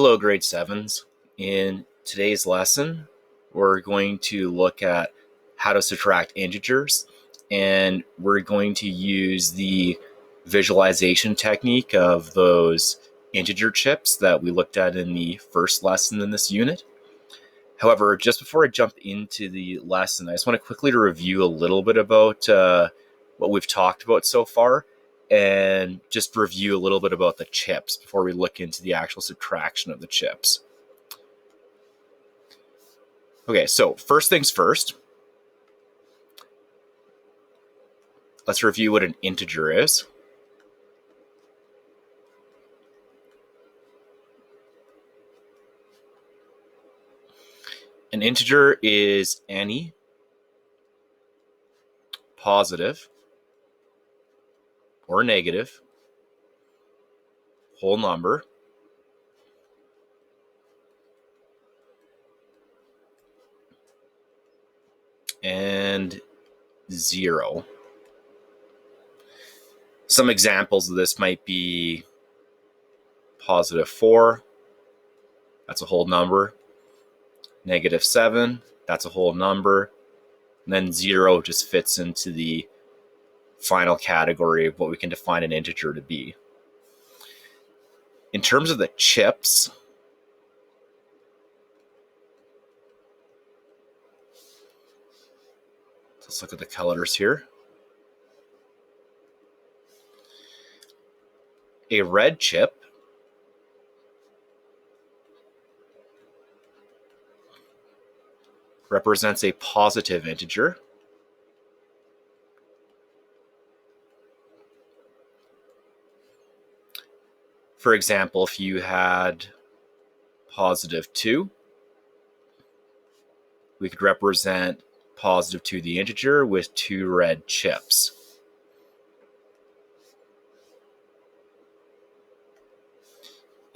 Hello, grade 7s. In today's lesson, we're going to look at how to subtract integers, and we're going to use the visualization technique of those integer chips that we looked at in the first lesson in this unit. However, just before I jump into the lesson, I just want to quickly review a little bit about what we've talked about so far, and just review a little bit about the chips before we look into the actual subtraction of the chips. Okay, so first things first, let's review what an integer is. An integer is any positive or negative whole number and 0. Some examples of this might be positive 4, that's a whole number, negative 7, that's a whole number, and then 0 just fits into the final category of what we can define an integer to be. In terms of the chips, let's look at the colors here. A red chip represents a positive integer. For example, if you had positive 2, we could represent positive 2 the integer with 2 red chips.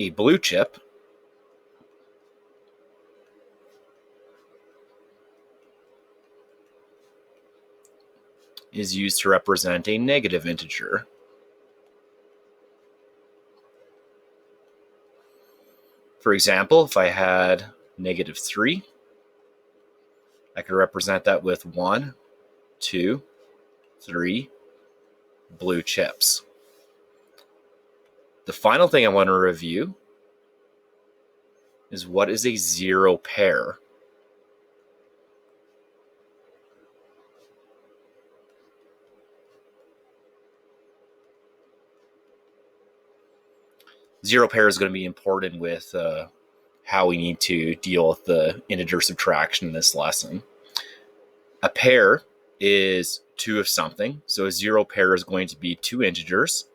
A blue chip is used to represent a negative integer. For example, if I had negative 3, I could represent that with 1, 2, 3 blue chips. The final thing I want to review is what is a zero pair. Zero pair is going to be important with how we need to deal with the integer subtraction in this lesson. A pair is 2 of something, so a zero pair is going to be 2 integers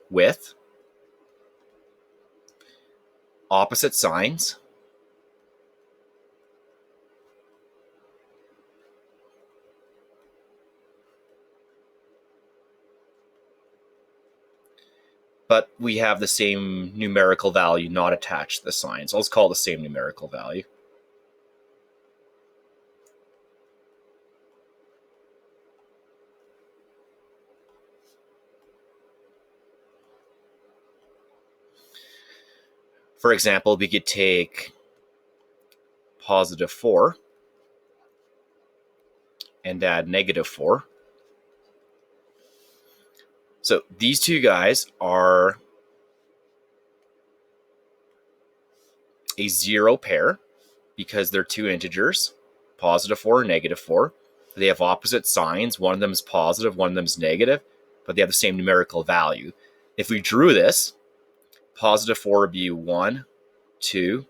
with opposite signs but we have the same numerical value not attached to the sign. So let's call it the same numerical value. For example, we could take positive 4 and add negative 4. So these two guys are a zero pair because they're 2 integers, positive 4 and negative 4. They have opposite signs. One of them is positive, one of them is negative, but they have the same numerical value. If we drew this, positive 4 would be 1, 2,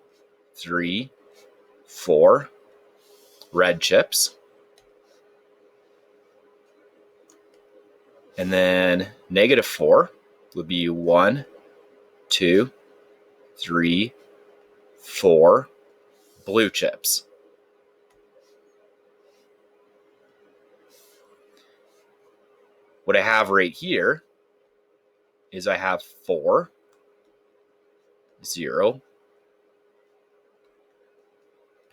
3, 4 red chips. And then negative 4 would be 1, 2, 3, 4 blue chips. What I have right here is I have 4, 0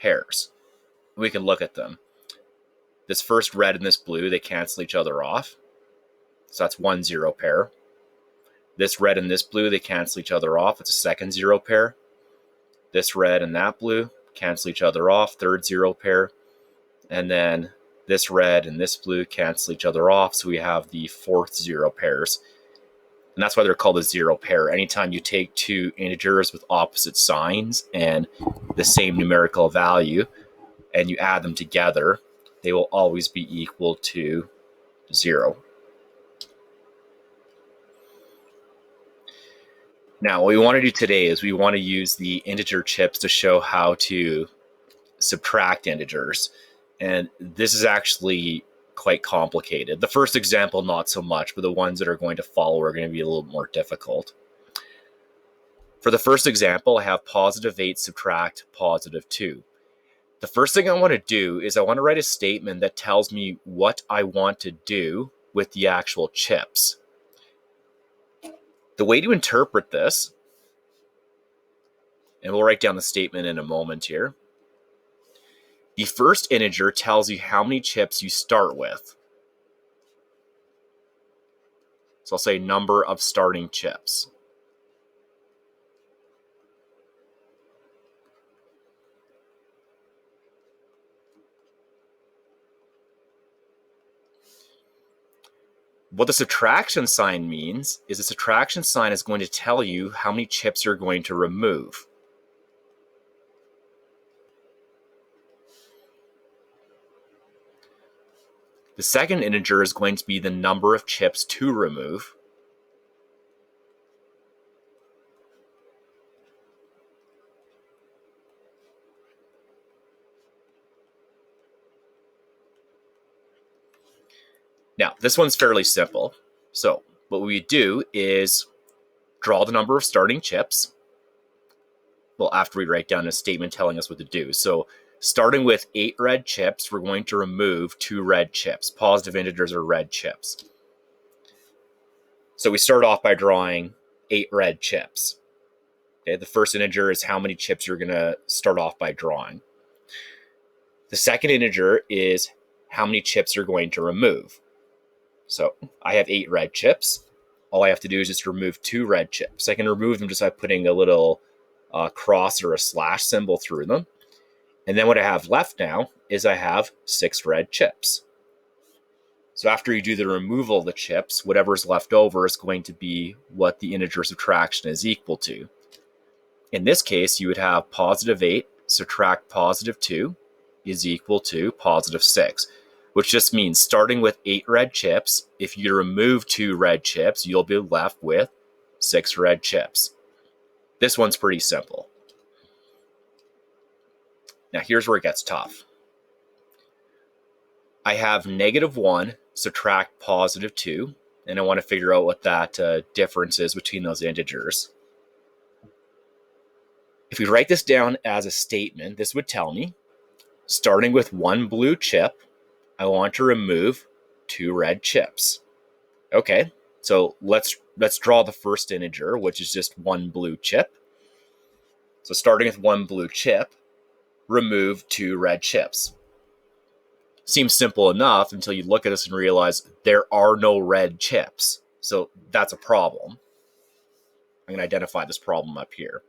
pairs. We can look at them. This first red and this blue, they cancel each other off. So that's one zero pair. This red and this blue, they cancel each other off. It's a second zero pair. This red and that blue cancel each other off, third zero pair. And then this red and this blue cancel each other off, so we have the fourth zero pairs. And that's why they're called a zero pair. Anytime you take two integers with opposite signs and the same numerical value, and you add them together, they will always be equal to 0. Now, what we want to do today is we want to use the integer chips to show how to subtract integers. And this is actually quite complicated. The first example, not so much, but the ones that are going to follow are going to be a little more difficult. For the first example, I have positive 8 subtract positive 2. The first thing I want to do is I want to write a statement that tells me what I want to do with the actual chips. The way to interpret this, and we'll write down the statement in a moment here, the first integer tells you how many chips you start with. So I'll say number of starting chips. What the subtraction sign means is the subtraction sign is going to tell you how many chips you're going to remove. The second integer is going to be the number of chips to remove. Now, this one's fairly simple. So what we do is draw the number of starting chips. Well, after we write down a statement telling us what to do. So starting with 8 red chips, we're going to remove 2 red chips. Positive integers are red chips. So we start off by drawing 8 red chips. Okay, the first integer is how many chips you're going to start off by drawing. The second integer is how many chips you're going to remove. So I have 8 red chips. All I have to do is just remove 2 red chips. I can remove them just by putting a little cross or a slash symbol through them. And then what I have left now is I have 6 red chips. So after you do the removal of the chips, whatever's left over is going to be what the integer subtraction is equal to. In this case, you would have positive 8 subtract positive 2 is equal to positive 6, which just means starting with 8 red chips, if you remove 2 red chips, you'll be left with 6 red chips. This one's pretty simple. Now here's where it gets tough. I have negative 1 subtract positive 2, and I want to figure out what that difference is between those integers. If we write this down as a statement, this would tell me, starting with 1 blue chip, I want to remove 2 red chips. Okay, so let's draw the first integer, which is just 1 blue chip. So starting with 1 blue chip, remove 2 red chips. Seems simple enough until you look at this and realize there are no red chips. So that's a problem. I'm going to identify this problem up here.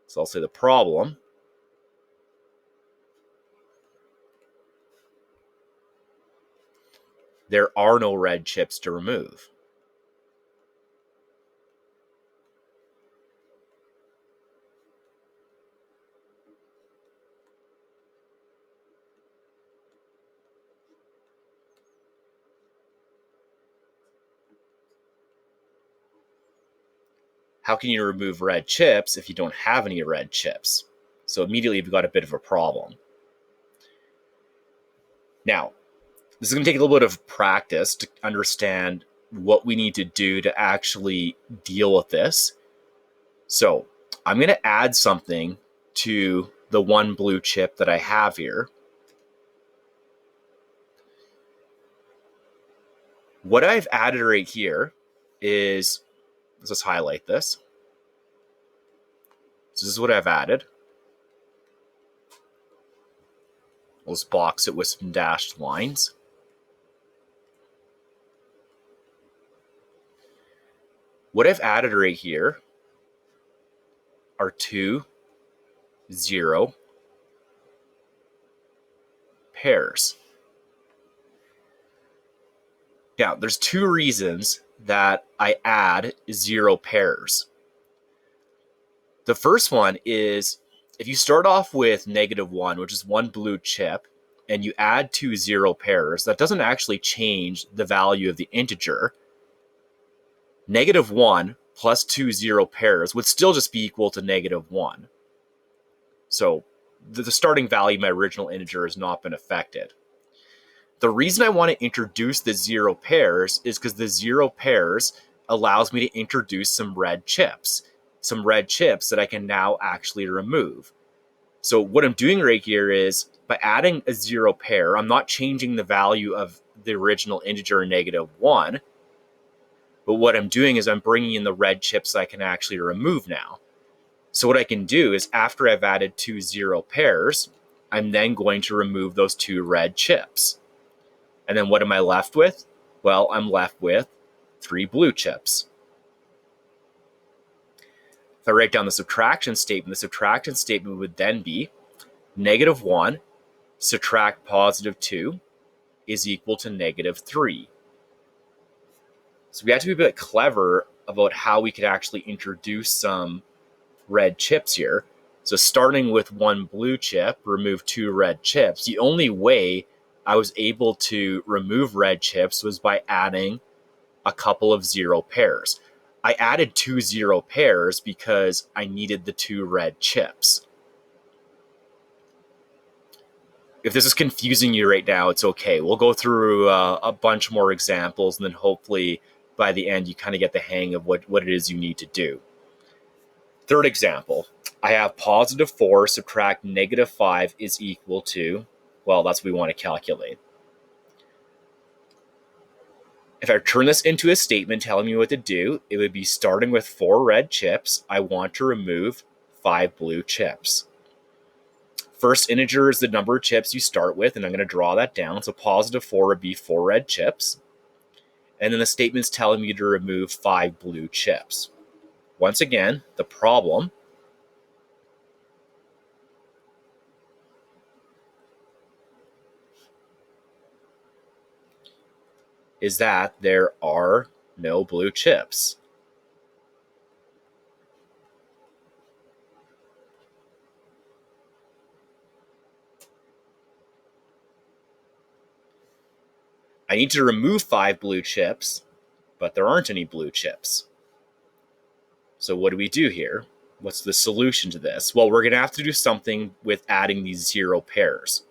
So I'll say the problem there are no red chips to remove. How can you remove red chips if you don't have any red chips? So immediately you've got a bit of a problem. Now, this is going to take a little bit of practice to understand what we need to do to actually deal with this. So I'm going to add something to the 1 blue chip that I have here. What I've added right here is, let's just highlight this. So this is what I've added. We'll just box it with some dashed lines. What I've added right here are 2 0 pairs. Now, there's 2 reasons that I add 0 pairs. The first one is if you start off with -1, which is 1 blue chip, and you add 2 0 pairs, that doesn't actually change the value of the integer. -1 plus 2 0 pairs would still just be equal to -1. So the starting value of my original integer has not been affected. The reason I want to introduce the 0 pairs is because the 0 pairs allows me to introduce some red chips that I can now actually remove. So what I'm doing right here is by adding a 0 pair, I'm not changing the value of the original integer -1, but what I'm doing is I'm bringing in the red chips I can actually remove now. So what I can do is after I've added 2 0 pairs, I'm then going to remove those 2 red chips. And then what am I left with? Well, I'm left with 3 blue chips. If I write down the subtraction statement would then be -1 subtract +2 is equal to -3. So we have to be a bit clever about how we could actually introduce some red chips here. So starting with 1 blue chip, remove 2 red chips. The only way I was able to remove red chips was by adding a couple of 0 pairs. I added 2 0 pairs because I needed the 2 red chips. If this is confusing you right now, it's okay. We'll go through a bunch more examples, and then hopefully by the end you kind of get the hang of what it is you need to do. Third example, I have +4 subtract -5 is equal to, well, that's what we want to calculate. If I turn this into a statement telling me what to do, it would be starting with 4 red chips, I want to remove 5 blue chips. First integer is the number of chips you start with, and I'm going to draw that down. So +4 would be 4 red chips. And then the statement's telling me to remove 5 blue chips. Once again, the problem is that there are no blue chips. I need to remove 5 blue chips, but there aren't any blue chips. So what do we do here? What's the solution to this? Well, we're going to have to do something with adding these 0 pairs.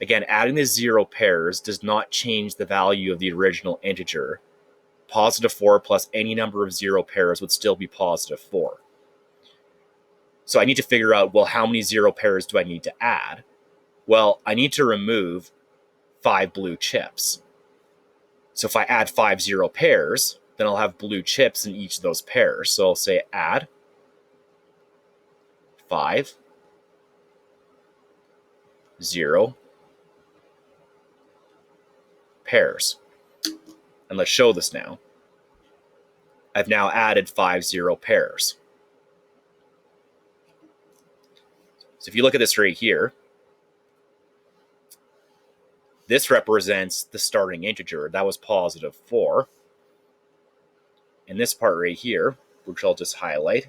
Again, adding the 0 pairs does not change the value of the original integer. +4 plus any number of 0 pairs would still be +4. So I need to figure out, well, how many 0 pairs do I need to add? Well, I need to remove 5 blue chips. So if I add 5 0 pairs, then I'll have blue chips in each of those pairs. So I'll say add 5 0 pairs. And let's show this now. I've now added 5 0 pairs. So if you look at this right here, this represents the starting integer. That was +4. And this part right here, which I'll just highlight,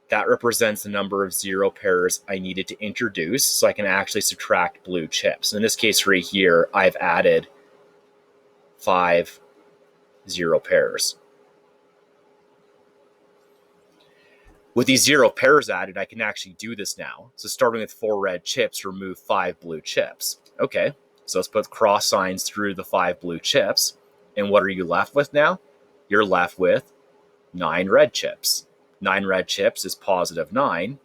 that represents the number of 0 pairs I needed to introduce so I can actually subtract blue chips. In this case right here, I've added 5 0 pairs. With these 0 pairs added, I can actually do this now. So starting with 4 red chips, remove 5 blue chips. Okay, so let's put cross signs through the 5 blue chips. And what are you left with now? You're left with 9 red chips. 9 red chips is +9.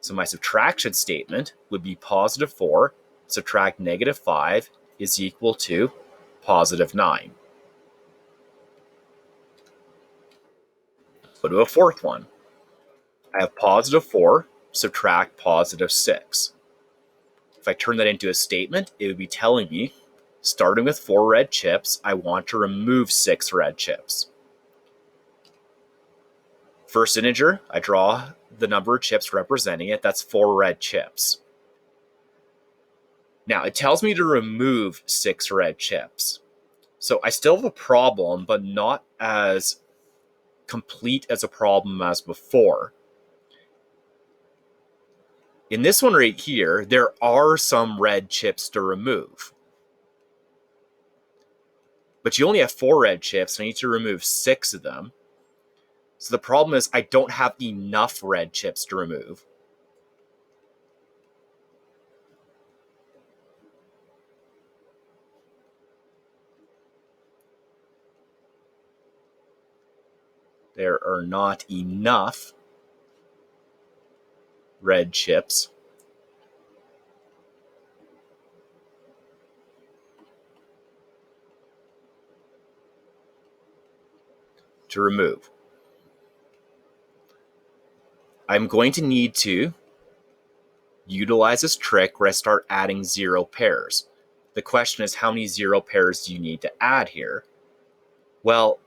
So my subtraction statement would be +4 subtract -5 is equal to +9. Go to a fourth one. I have +4 subtract +6. If I turn that into a statement, it would be telling me, starting with 4 red chips, I want to remove 6 red chips. First integer, I draw the number of chips representing it. That's 4 red chips. Now, it tells me to remove 6 red chips. So I still have a problem, but not as complete as a problem as before. In this one right here, there are some red chips to remove. But you only have 4 red chips, and I need to remove 6 of them. So the problem is I don't have enough red chips to remove. There are not enough red chips to remove. I'm going to need to utilize this trick where I start adding 0 pairs. The question is, how many 0 pairs do you need to add here? Well,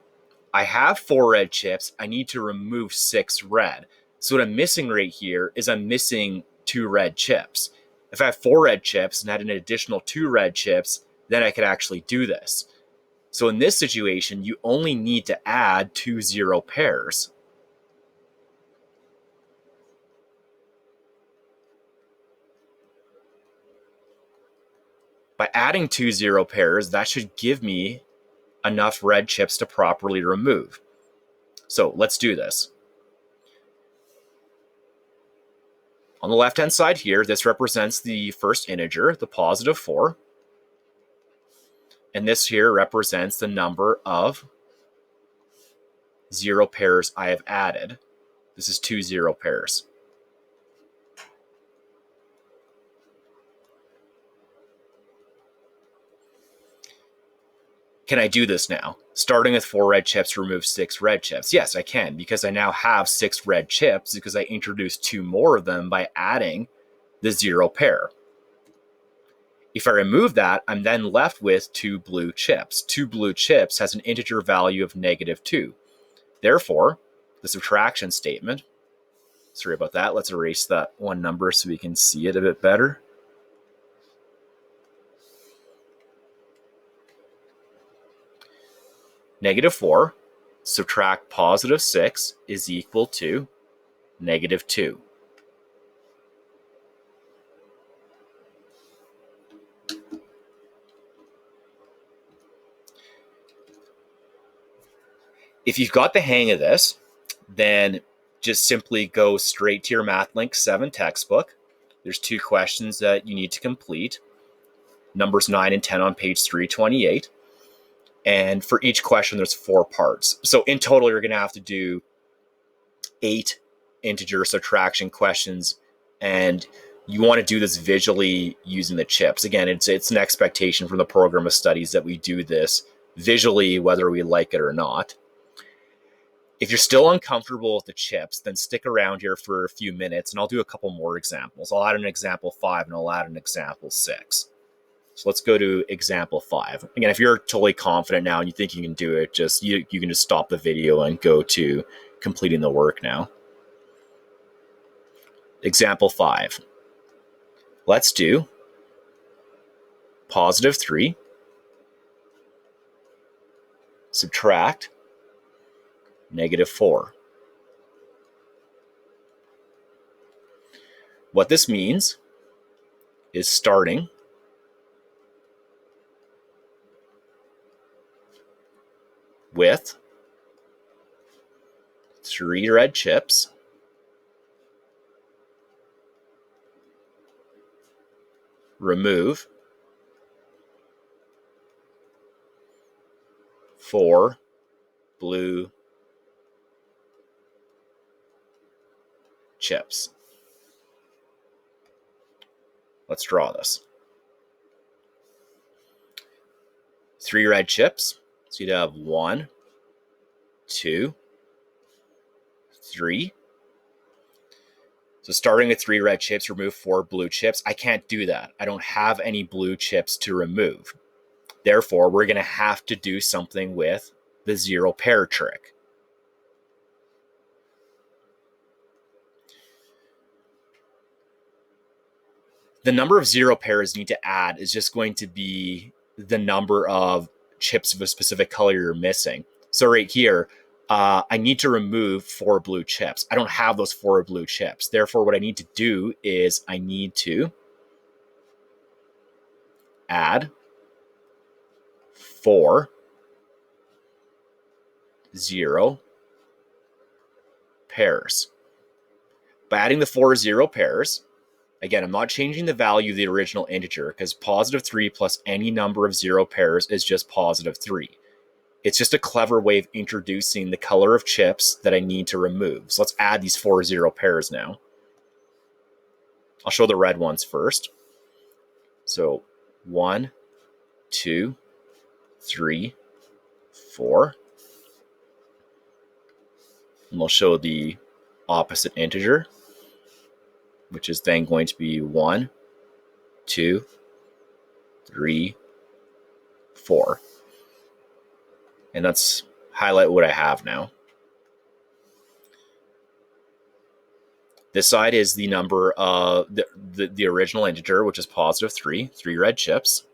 I have 4 red chips. I need to remove 6 red. So what I'm missing right here is I'm missing 2 red chips. If I have 4 red chips and add an additional 2 red chips, then I could actually do this. So in this situation, you only need to add 2 0 pairs. By adding 2 0 pairs, that should give me enough red chips to properly remove. So let's do this. On the left-hand side here, this represents the first integer, the positive 4. And this here represents the number of 0 pairs I have added. This is 2 0 pairs. Can I do this now? Starting with 4 red chips, remove 6 red chips. Yes, I can, because I now have 6 red chips because I introduced 2 more of them by adding the 0 pair. If I remove that, I'm then left with 2 blue chips. 2 blue chips has an integer value of -2. Therefore, the subtraction statement, sorry about that, let's erase that one number so we can see it a bit better. -4 subtract +6 is equal to -2. If you've got the hang of this, then just simply go straight to your MathLink 7 textbook. There's 2 questions that you need to complete. Numbers 9 and 10 on page 328. And for each question, there's 4 parts. So in total, you're going to have to do 8 integer subtraction questions. And you want to do this visually using the chips. Again, it's an expectation from the program of studies that we do this visually, whether we like it or not. If you're still uncomfortable with the chips, then stick around here for a few minutes and I'll do a couple more examples. I'll add an example 5 and I'll add an example 6. So let's go to example 5. Again, if you're totally confident now and you think you can do it, just you can just stop the video and go to completing the work now. Example 5. Let's do +3 subtract -4. What this means is starting with 3 red chips, remove 4 blue chips. Let's draw this. 3 red chips. So you'd have 1, 2, 3. So starting with 3 red chips, remove 4 blue chips. I can't do that. I don't have any blue chips to remove. Therefore, we're going to have to do something with the 0 pair trick. the number of zero pairs you need to add is just going to be the number of chips of a specific color you're missing. So right here, I need to remove 4 blue chips. I don't have those 4 blue chips. Therefore, what I need to do is I need to add 4 0 pairs. By adding the 4 0 pairs, again, I'm not changing the value of the original integer because positive 3 plus any number of 0 pairs is just positive 3. It's just a clever way of introducing the color of chips that I need to remove. So let's add these 4 0 pairs now. I'll show the red ones first. So 1, 2, 3, 4. And we'll show the opposite integer, which is then going to be 1, 2, 3, 4. And let's highlight what I have now. This side is the number of the original integer, which is positive 3 red chips.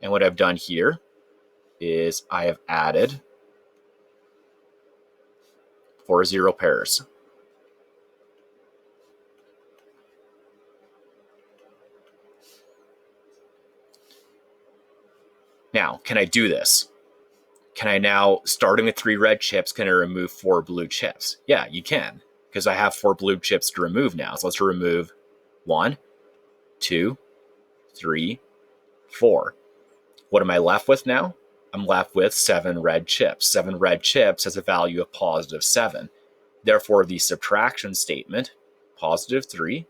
And what I've done here is I have added 4 0 pairs. Now, can I do this? Can I now, starting with 3 red chips, can I remove 4 blue chips? Yeah, you can, because I have 4 blue chips to remove now. So let's remove 1, 2, 3, 4. What am I left with now? I'm left with 7 red chips. 7 red chips has a value of positive 7. Therefore, the subtraction statement, positive 3,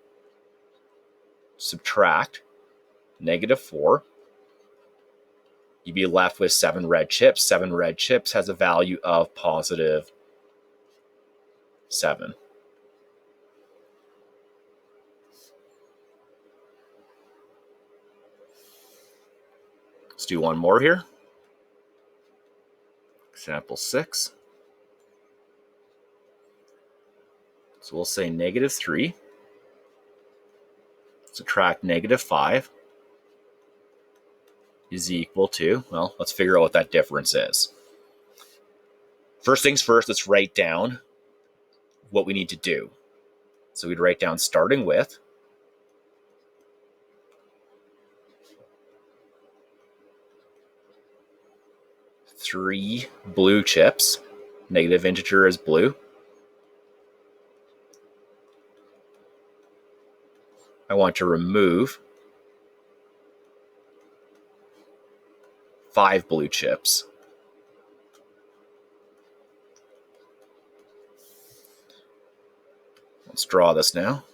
subtract negative 4, you'd be left with 7 red chips. 7 red chips has a value of positive 7. Let's do one more here. Example 6. So we'll say negative 3, subtract negative 5 is equal to, well, let's figure out what that difference is. First things first, let's write down what we need to do. So we'd write down starting with 3 blue chips. Negative integer is blue. I want to remove 5 blue chips. Let's draw this now.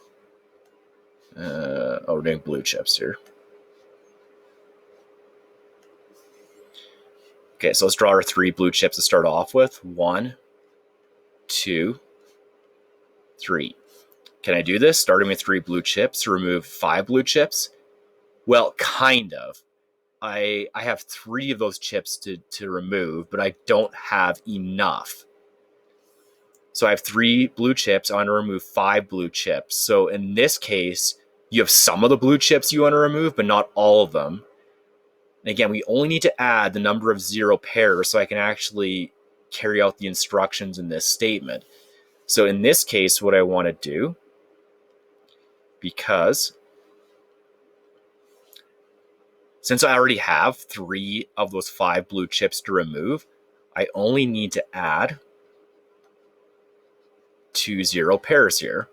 We're doing blue chips here. Okay, so let's draw our 3 blue chips to start off with. 1, 2, 3. Can I do this starting with 3 blue chips to remove 5 blue chips? Well, kind of. I have 3 of those chips to remove, but I don't have enough. So I have 3 blue chips. I want to remove 5 blue chips. So in this case, you have some of the blue chips you want to remove, but not all of them. And again, we only need to add the number of 0 pairs so I can actually carry out the instructions in this statement. So in this case, what I want to do, because since I already have 3 of those 5 blue chips to remove, I only need to add 2 0 pairs here.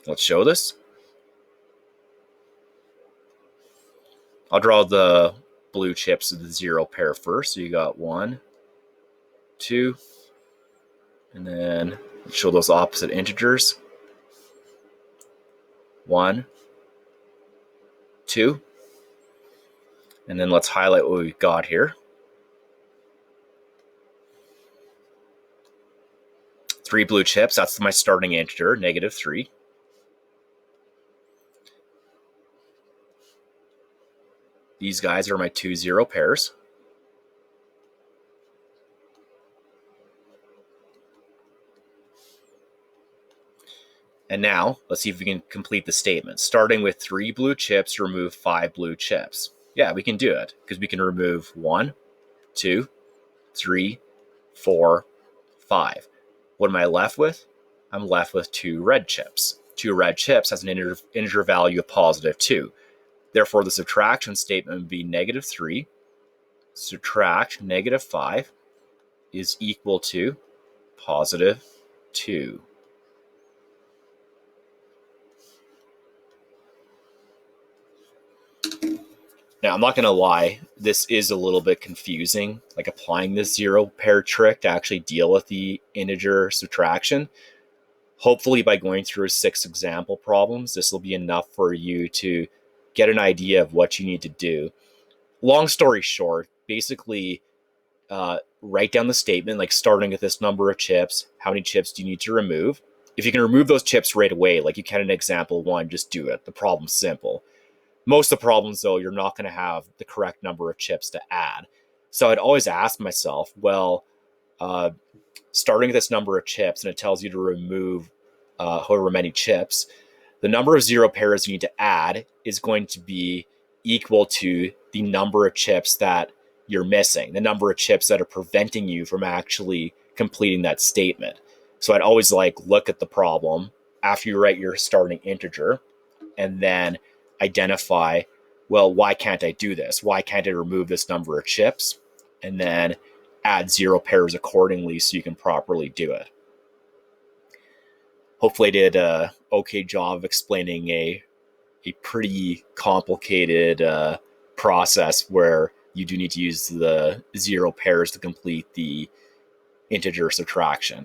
Let's show this. I'll draw the blue chips of the 0 pair first. So you got 1, 2, and then show those opposite integers. 1, 2. And then let's highlight what we've got here. 3 blue chips, that's my starting integer, negative 3. These guys are my 2 0 pairs. And now let's see if we can complete the statement. Starting with 3 blue chips, remove 5 blue chips. Yeah, we can do it because we can remove 1, 2, 3, 4, 5. What am I left with? I'm left with 2 red chips. 2 red chips has an integer value of positive 2. Therefore, the subtraction statement would be negative 3 subtract negative 5 is equal to positive 2. Now, I'm not going to lie, this is a little bit confusing, like applying this 0 pair trick to actually deal with the integer subtraction. Hopefully, by going through 6 example problems, this will be enough for you to get an idea of what you need to do. Long story short, basically, write down the statement, like starting with this number of chips, how many chips do you need to remove? If you can remove those chips right away, like you can in example 1, just do it. The problem's simple. Most of the problems, though, you're not going to have the correct number of chips to add. So I'd always ask myself, well, starting with this number of chips, and it tells you to remove however many chips, the number of 0 pairs you need to add is going to be equal to the number of chips that you're missing, the number of chips that are preventing you from actually completing that statement. So I'd always look at the problem after you write your starting integer and then identify, well, why can't I do this? Why can't I remove this number of chips? And then add 0 pairs accordingly so you can properly do it. Hopefully I did an okay job of explaining a pretty complicated process where you do need to use the 0 pairs to complete the integer subtraction.